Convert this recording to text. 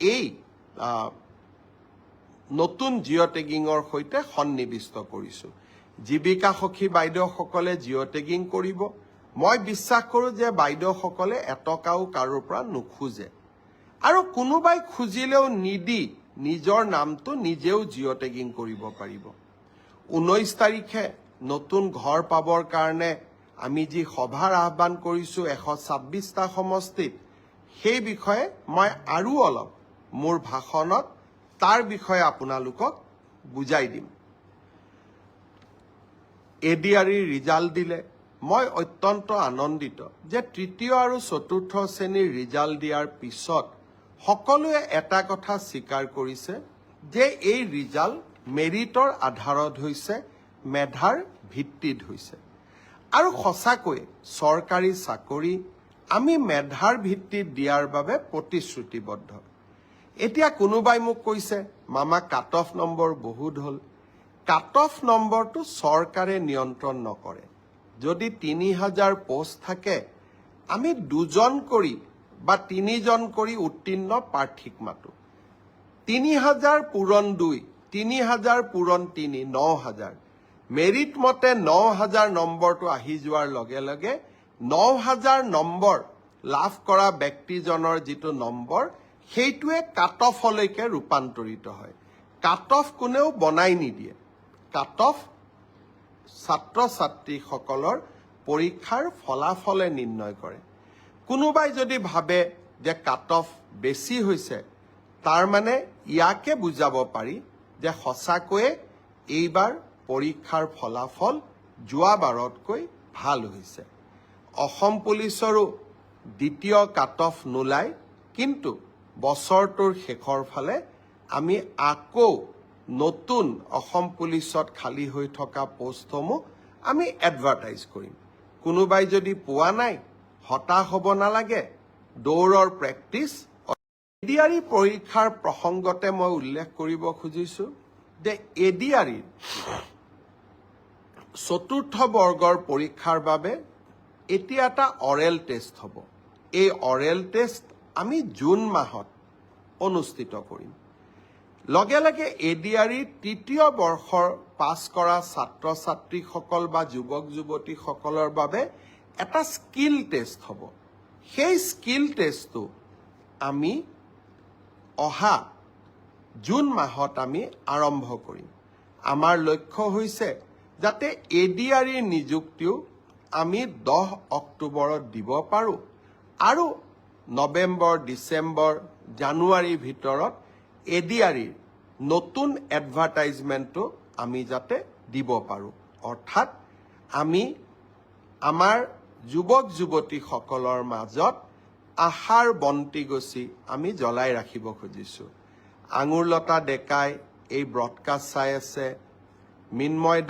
এই নতুন জিঅ' টেগিঙৰ সৈতে সন্নিৱিষ্ট কৰিছোঁ। জীৱিকা সখী বাইদেউসকলে জিঅ' টেগিং কৰিব। মই বিশ্বাস কৰোঁ যে বাইদেউসকলে এটকাও কাৰোৰ পৰা নোখোজে আৰু কোনোবাই খুজিলেও নিদি নিজৰ নামটো নিজেও জিঅ' টেগিং কৰিব পাৰিব। 19 তাৰিখে নতুন ঘৰ পাবৰ কাৰণে আমি যি সভাৰ আহ্বান কৰিছোঁ 126টা সমষ্টিত, সেই বিষয়ে মই আৰু অলপ মোৰ ভাষণত তাৰ বিষয়ে আপোনালোকক বুজাই দিম। এডিআৰিৰ ৰিজাল্ট দিলে মই অত্যন্ত আনন্দিত যে তৃতীয় আৰু চতুৰ্থ শ্ৰেণীৰ ৰিজাল্ট দিয়াৰ পিছত সকলোৱে এটা কথা স্বীকাৰ কৰিছে যে এই ৰিজাল্ট মেৰিটৰ আধাৰত হৈছে, মেধাৰ ভিত্তিত হৈছে। আৰু সঁচাকৈ চৰকাৰী চাকৰি আমি মেধাৰ ভিত্তিত দিয়াৰ বাবে প্ৰতিশ্ৰুতিবদ্ধ। এতিয়া কোনোবাই মোক কৈছে মামা কাট অফ নম্বৰ বহুত হ'ল। কাট অফ নম্বৰটো চৰকাৰে নিয়ন্ত্ৰণ নকৰে। যদি 3000 পোষ্ট থাকে আমি 2জন কৰি বা 3জন কৰি উত্তীৰ্ণ প্ৰাৰ্থীক মাতো। 3000 পূৰণ 2, 3000 পূৰণ 3, 9000। মেৰিট মতে 9000 নম্বৰটো আহি যোৱাৰ লগে লগে 9000 নম্বৰ লাভ কৰা ব্যক্তিজনৰ যিটো নম্বৰ সেইটোৱে কাট অফলৈকে ৰূপান্তৰিত হয়। কাট অফ কোনেও বনাই নিদিয়ে। কাট অফ ছাত্ৰ ছাত্ৰীসকলৰ পৰীক্ষাৰ ফলাফলে নিৰ্ণয় কৰে। কোনোবাই যদি ভাবে যে কাট অফ বেছি হৈছে, তাৰ মানে ইয়াকে বুজাব পাৰি যে সঁচাকৈয়ে এইবাৰ পৰীক্ষাৰ ফলাফল যোৱাবাৰতকৈ ভাল হৈছে। অসম পুলিচৰো দ্বিতীয় কাট অফ নোলায়, কিন্তু বছৰটোৰ শেষৰ ফালে আমি আকৌ নতুন অসম পুলিচত খালী হৈ থকা পোষ্টসমূহ আমি এডভাৰটাইজ কৰিম। কোনোবাই যদি পোৱা নাই হতাশ হ'ব নালাগে, দৌৰৰ প্ৰেক্টিচ। এডিআৰি পৰীক্ষাৰ প্ৰসংগতে মই উল্লেখ কৰিব খুজিছোঁ যে এডিআৰিৰ চতুৰ্থ বৰ্গৰ পৰীক্ষাৰ বাবে এতিয়া এটা অৰেল টেষ্ট হ'ব। এই অৰেল টেষ্ট আমি জুন মাহত অনুষ্ঠিত কৰিম। লগে লগে এডিআৰিৰ তৃতীয় বৰ্ষৰ পাছ কৰা ছাত্ৰ ছাত্ৰীসকল বা যুৱক যুৱতীসকলৰ বাবে এটা স্কিল টেষ্ট হ'ব। সেই স্কিল টেষ্টটো আমি অহা জুন মাহত আমি আৰম্ভ কৰিম। আমাৰ লক্ষ্য হৈছে যাতে এডিআৰিৰ নিযুক্তিও আমি 10 অক্টোবৰত দিব পাৰোঁ আৰু নৱেম্বৰ, ডিচেম্বৰ, জানুৱাৰীৰ ভিতৰত এডিআৰিৰ নতুন এডভাৰটাইজমেণ্টটো আমি যাতে দিব পাৰোঁ। অৰ্থাৎ আমি আমাৰ যুৱক যুৱতীসকলৰ মাজত আশাৰ বন্তি গছি আমি জ্বলাই ৰাখিব খুজিছোঁ। আঙুৰলতা ডেকাই এই ব্ৰডকাষ্ট চাই আছে, মিন্ময়